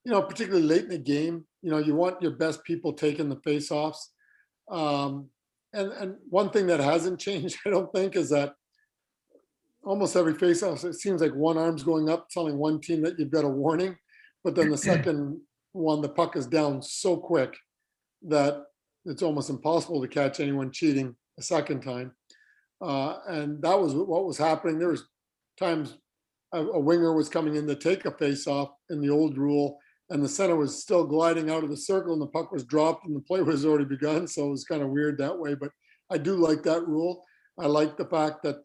Particularly late in the game, you want your best people taking the face-offs. And one thing that hasn't changed, I don't think, is that almost every face-off, it seems like one arm's going up, telling one team that you've got a warning, but then the second one, the puck is down so quick that it's almost impossible to catch anyone cheating a second time. And that was what was happening. There was times a winger was coming in to take a face-off in the old rule, and the center was still gliding out of the circle, and the puck was dropped, and the play was already begun. So it was kind of weird that way. But I do like that rule. I like the fact that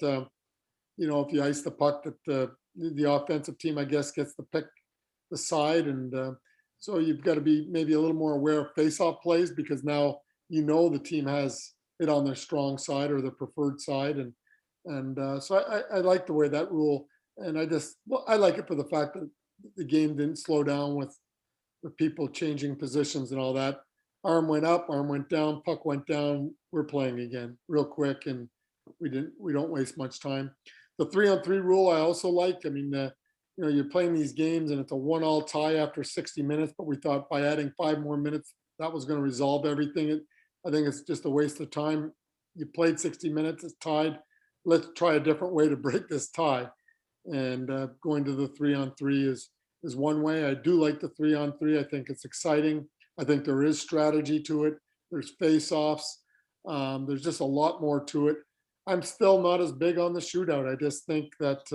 if you ice the puck, that the offensive team, I guess, gets to pick the side, and so you've got to be maybe a little more aware of face-off plays, because now the team has it on their strong side or their preferred side, and so I like the way that rule, and I like it for the fact that the game didn't slow down with people changing positions and all that. Arm went up, arm went down, puck went down. We're playing again real quick, and we don't waste much time. The 3-on-3 rule I also like. I mean, you're playing these games and it's a 1-all tie after 60 minutes, but we thought by adding 5 more minutes, that was going to resolve everything. I think it's just a waste of time. You played 60 minutes, it's tied. Let's try a different way to break this tie. And going to the 3-on-3 is one way. I do like the 3-on-3. I think it's exciting. I think there is strategy to it. There's face-offs. There's just a lot more to it. I'm still not as big on the shootout. I just think that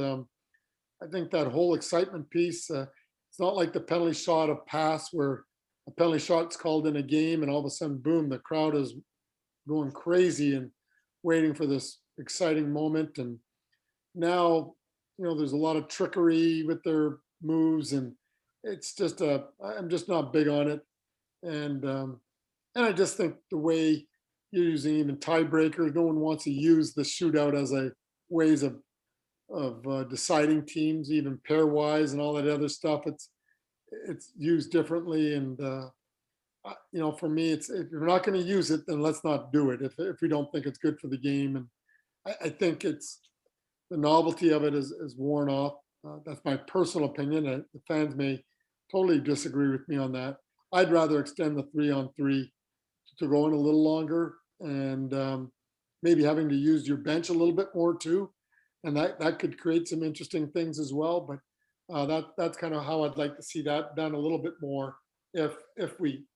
that whole excitement piece, it's not like the penalty shot of pass where a penalty shot's called in a game and all of a sudden, boom, the crowd is going crazy and waiting for this exciting moment. And now, there's a lot of trickery with their moves, and it's just I'm just not big on it. And I just think the way you're using even tiebreakers, no one wants to use the shootout as a ways of deciding teams, even pairwise and all that other stuff. It's used differently, and for me, if you're not going to use it, then let's not do it. If we don't think it's good for the game, and I think the novelty of it is worn off. That's my personal opinion. The fans may totally disagree with me on that. I'd rather extend the 3-on-3 to go in a little longer, and maybe having to use your bench a little bit more too. And that could create some interesting things as well. But that's kind of how I'd like to see that done a little bit more if we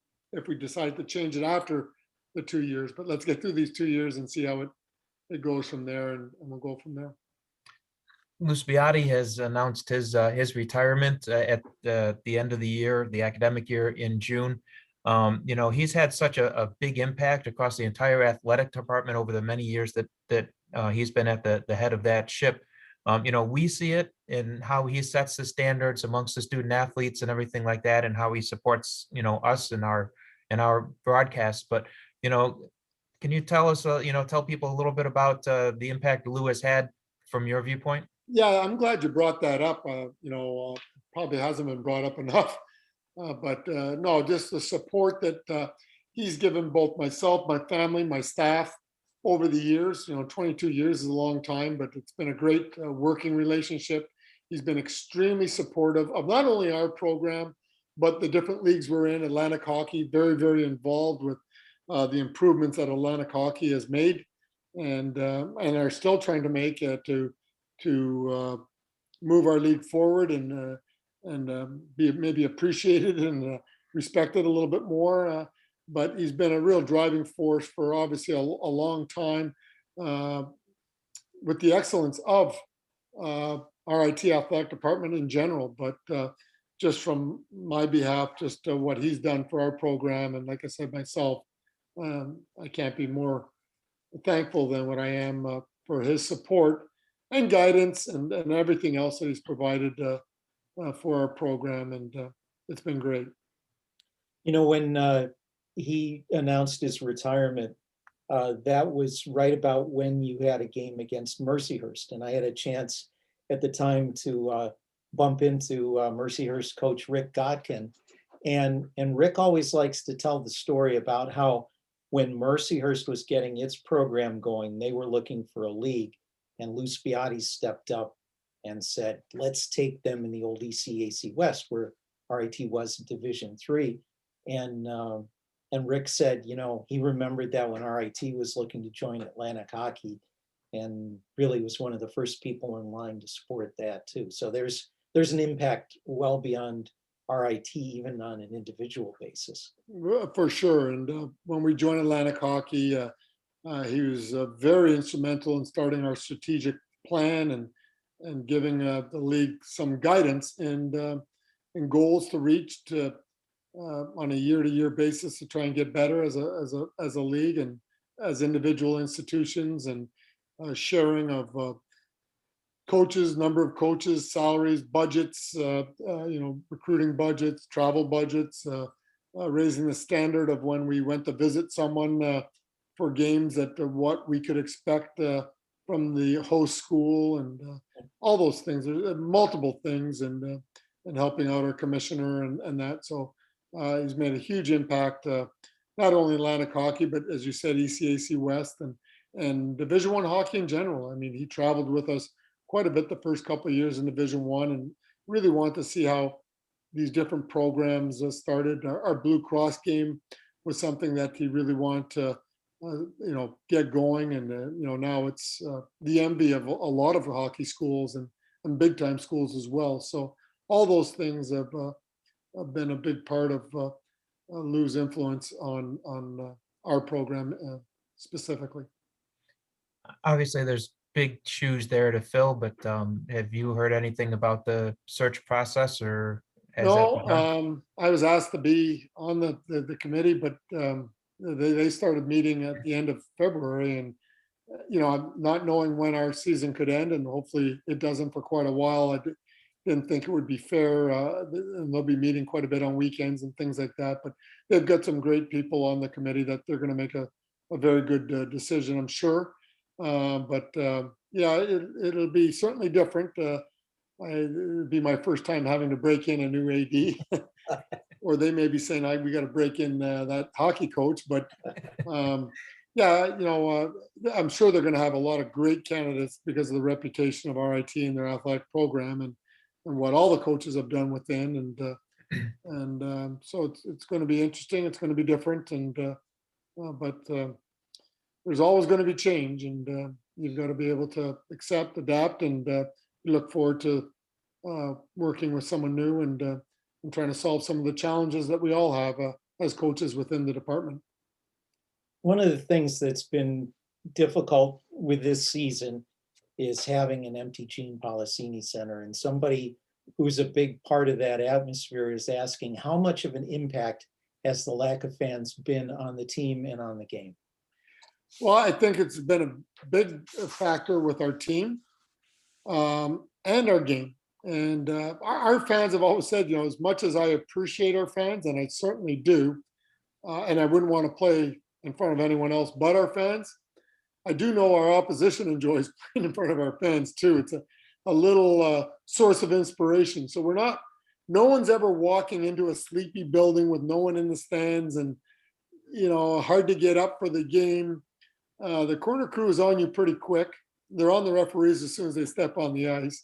decide to change it after the 2 years. But let's get through these 2 years and see how it goes from there, and we'll go from there. Luciati has announced his retirement at the end of the year, the academic year in June. He's had such a big impact across the entire athletic department over the many years that he's been at the head of that ship. We see it in how he sets the standards amongst the student athletes and everything like that, and how he supports, us in our broadcast. But, can you tell us, tell people a little bit about the impact Lou has had from your viewpoint? Yeah, I'm glad you brought that up. Probably hasn't been brought up enough. But no, just the support that he's given both myself, my family, my staff over the years. 22 years is a long time, but it's been a great working relationship. He's been extremely supportive of not only our program, but the different leagues we're in. Atlantic Hockey, very, very involved with the improvements that Atlantic Hockey has made. and are still trying to make to move our league forward and be maybe appreciated and respected a little bit more. But he's been a real driving force for obviously a long time with the excellence of RIT athletic department in general. But just from my behalf, just what he's done for our program, and like I said myself, I can't be more thankful than what I am for his support and guidance and everything else that he's provided for our program, and it's been great. You know, when he announced his retirement, that was right about when you had a game against Mercyhurst, and I had a chance at the time to bump into Mercyhurst coach Rick Godkin, and Rick always likes to tell the story about how when Mercyhurst was getting its program going, they were looking for a league, and Lou Spiatti stepped up and said, "Let's take them in the old ECAC West, where RIT was in Division III." And Rick said, you know, he remembered that when RIT was looking to join Atlantic Hockey, and really was one of the first people in line to support that too. So there's an impact well beyond RIT, even on an individual basis. For sure. And when we joined Atlantic Hockey, he was very instrumental in starting our strategic plan and giving the league some guidance and goals to reach on a year-to-year basis to try and get better as a league and as individual institutions, and sharing of coaches, number of coaches, salaries, budgets, recruiting budgets, travel budgets, raising the standard of when we went to visit someone for games, that what we could expect from the host school, and all those things. There's multiple things, and helping out our commissioner and that. So he's made a huge impact, not only Atlantic Hockey, but as you said, ECAC West and Division I hockey in general. I mean, he traveled with us quite a bit the first couple of years in Division I, and really wanted to see how these different programs started. Our Blue Cross game was something that he really wanted to, get going. And, now it's the envy of a lot of hockey schools and big time schools as well. So all those things have been a big part of Lou's influence on our program specifically. Obviously, there's big shoes there to fill, but have you heard anything about the search process, or has that No, begun? I was asked to be on the committee, but they started meeting at the end of February, and I'm not knowing when our season could end, and hopefully it doesn't for quite a while. I didn't think it would be fair, and they'll be meeting quite a bit on weekends and things like that. But they've got some great people on the committee that they're going to make a very good decision, I'm sure. It'll be certainly different. It'll be my first time having to break in a new AD, or they may be saying, we got to break in that hockey coach. But I'm sure they're going to have a lot of great candidates because of the reputation of RIT and their athletic program, and what all the coaches have done within. So it's going to be interesting. It's going to be different. But there's always going to be change, and you've got to be able to accept, adapt, and look forward to working with someone new and trying to solve some of the challenges that we all have as coaches within the department. One of the things that's been difficult with this season is having an empty Gene Policini Center, and somebody who's a big part of that atmosphere is asking, how much of an impact has the lack of fans been on the team and on the game? Well, I think it's been a big factor with our team and our game. And our fans have always said, as much as I appreciate our fans, and I certainly do, and I wouldn't want to play in front of anyone else but our fans, I do know our opposition enjoys playing in front of our fans too. It's a little source of inspiration. So no one's ever walking into a sleepy building with no one in the stands and, hard to get up for the game. The corner crew is on you pretty quick. They're on the referees as soon as they step on the ice.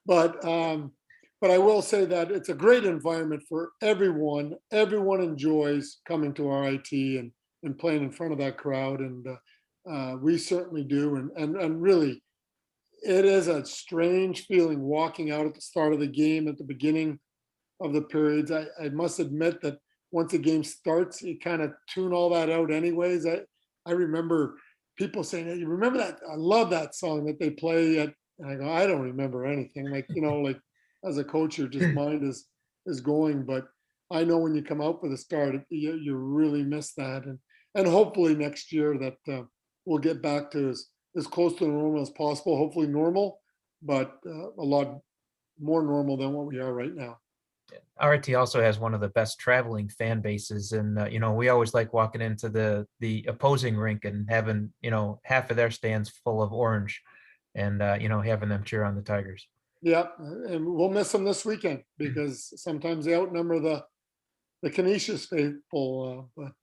But I will say that it's a great environment for everyone. Everyone enjoys coming to RIT and playing in front of that crowd. And We certainly do. And really, it is a strange feeling walking out at the start of the game, at the beginning of the periods. I must admit that once the game starts, you kind of tune all that out anyways. I remember people saying, "Hey, you remember that? I love that song that they play at," and I go, I don't remember anything. Like, like as a coach, your just mind is going. But I know when you come out for the start, you really miss that. And hopefully next year that we'll get back to as close to normal as possible. Hopefully normal, but a lot more normal than what we are right now. RT also has one of the best traveling fan bases, and we always like walking into the opposing rink and having half of their stands full of orange, and having them cheer on the Tigers. Yeah, and we'll miss them this weekend because sometimes they outnumber the Canisius faithful, but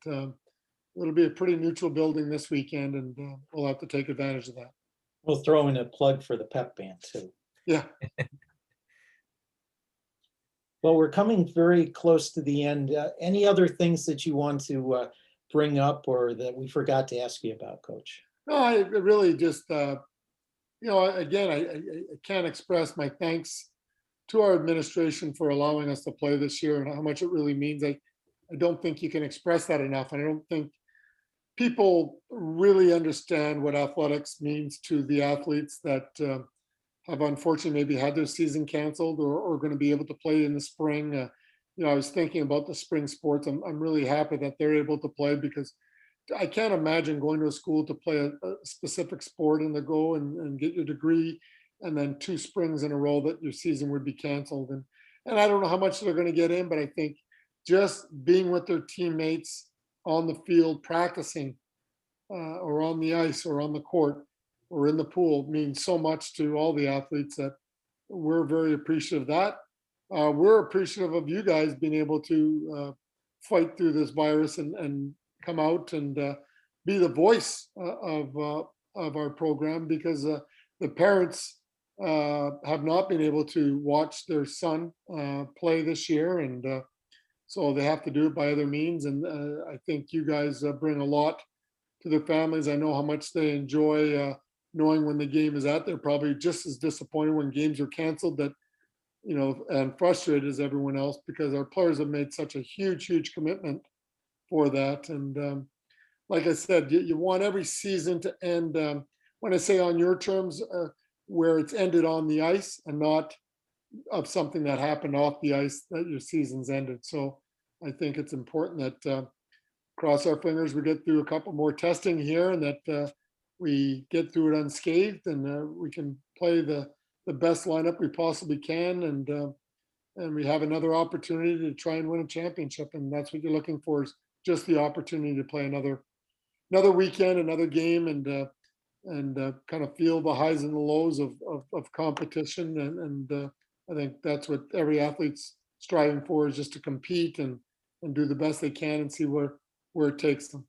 it'll be a pretty neutral building this weekend, and we'll have to take advantage of that. We'll throw in a plug for the pep band too. Yeah. Well, we're coming very close to the end. Any other things that you want to bring up or that we forgot to ask you about, Coach? No, I really just, again, I can't express my thanks to our administration for allowing us to play this year and how much it really means. I don't think you can express that enough. I don't think people really understand what athletics means to the athletes that have unfortunately maybe had their season canceled or going to be able to play in the spring. I was thinking about the spring sports. I'm really happy that they're able to play because I can't imagine going to a school to play a specific sport and to go and get your degree and then 2 springs in a row that your season would be canceled. And I don't know how much they're going to get in, but I think just being with their teammates on the field, practicing or on the ice or on the court or in the pool means so much to all the athletes that we're very appreciative of that. We're appreciative of you guys being able to fight through this virus and come out and be the voice of our program because the parents have not been able to watch their son play this year, and so they have to do it by other means. And I think you guys bring a lot to their families. I know how much they enjoy knowing when the game is out. They're probably just as disappointed when games are canceled and frustrated as everyone else because our players have made such a huge commitment for that. And like I said, you want every season to end, when I say on your terms, where it's ended on the ice and not of something that happened off the ice that your season's ended. So I think it's important that cross our fingers we get through a couple more testing here and that we get through it unscathed and we can play the best lineup we possibly can and we have another opportunity to try and win a championship. And that's what you're looking for is just the opportunity to play another weekend, another game, and kind of feel the highs and the lows of competition. And I think that's what every athlete's striving for is just to compete and do the best they can and see where it takes them.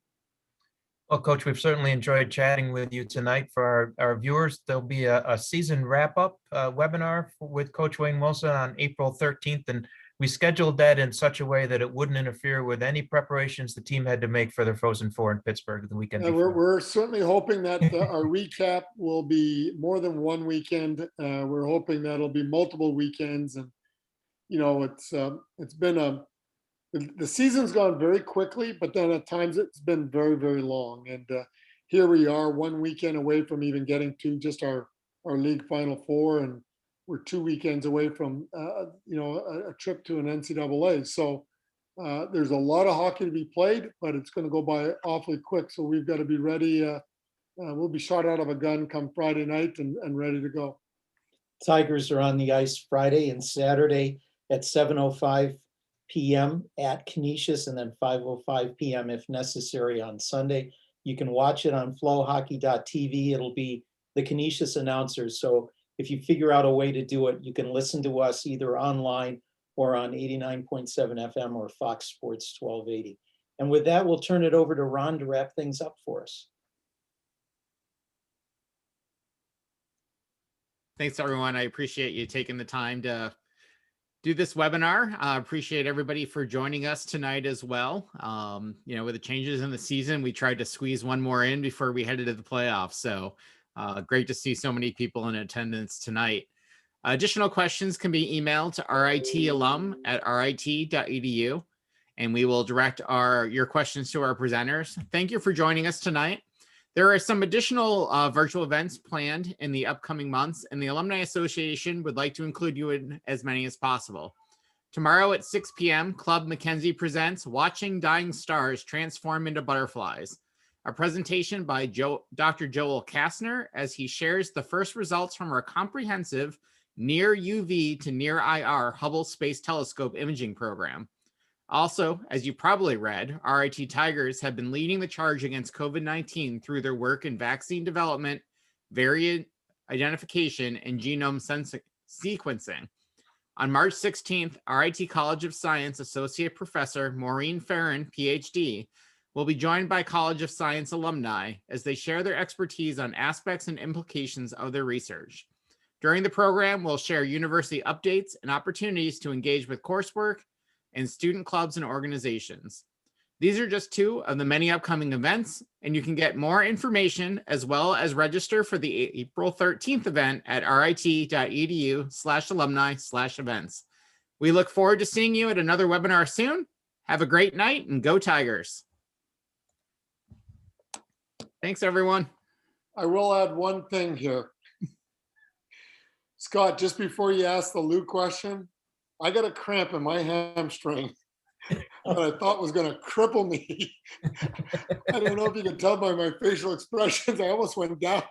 Well, Coach, we've certainly enjoyed chatting with you tonight. For our viewers, there'll be a season wrap-up webinar with Coach Wayne Wilson on April 13th, and we scheduled that in such a way that it wouldn't interfere with any preparations the team had to make for their Frozen Four in Pittsburgh the weekend before. We're certainly hoping that our recap will be more than one weekend. We're hoping that it'll be multiple weekends, and it's been the season's gone very quickly, but then at times it's been very long. And here we are 1 weekend away from even getting to just our league Final Four, and we're 2 weekends away from a trip to an NCAA. So there's a lot of hockey to be played, but it's going to go by awfully quick. So we've got to be ready. We'll be shot out of a gun come Friday night and ready to go. Tigers are on the ice Friday and Saturday at 7:05 p.m. at Canisius and then 5:05 p.m. if necessary on Sunday. You can watch it on flowhockey.tv. It'll be the Canisius announcers. So if you figure out a way to do it, you can listen to us either online or on 89.7 FM or Fox Sports 1280. And with that, we'll turn it over to Ron to wrap things up for us. Thanks, everyone. I appreciate you taking the time to do this webinar. I appreciate everybody for joining us tonight as well. With the changes in the season, we tried to squeeze one more in before we headed to the playoffs. So great to see so many people in attendance tonight. Additional questions can be emailed to ritalum@rit.edu, and we will direct your questions to our presenters. Thank you for joining us tonight. There are some additional virtual events planned in the upcoming months, and the Alumni Association would like to include you in as many as possible. Tomorrow at 6 p.m., Club Mackenzie presents Watching Dying Stars Transform into Butterflies, a presentation by Dr. Joel Kastner as he shares the first results from our comprehensive near UV to near IR Hubble Space Telescope imaging program. Also, as you probably read, RIT Tigers have been leading the charge against COVID-19 through their work in vaccine development, variant identification, and genome sequencing. On March 16th, RIT College of Science Associate Professor Maureen Farron, PhD, will be joined by College of Science alumni as they share their expertise on aspects and implications of their research. During the program, we'll share university updates and opportunities to engage with coursework and student clubs and organizations. These are just two of the many upcoming events, and you can get more information as well as register for the April 13th event at rit.edu/alumni/events. We look forward to seeing you at another webinar soon. Have a great night and go Tigers. Thanks, everyone. I will add one thing here. Scott, just before you ask the Lou question, I got a cramp in my hamstring that I thought was going to cripple me. I don't know if you can tell by my facial expressions. I almost went down.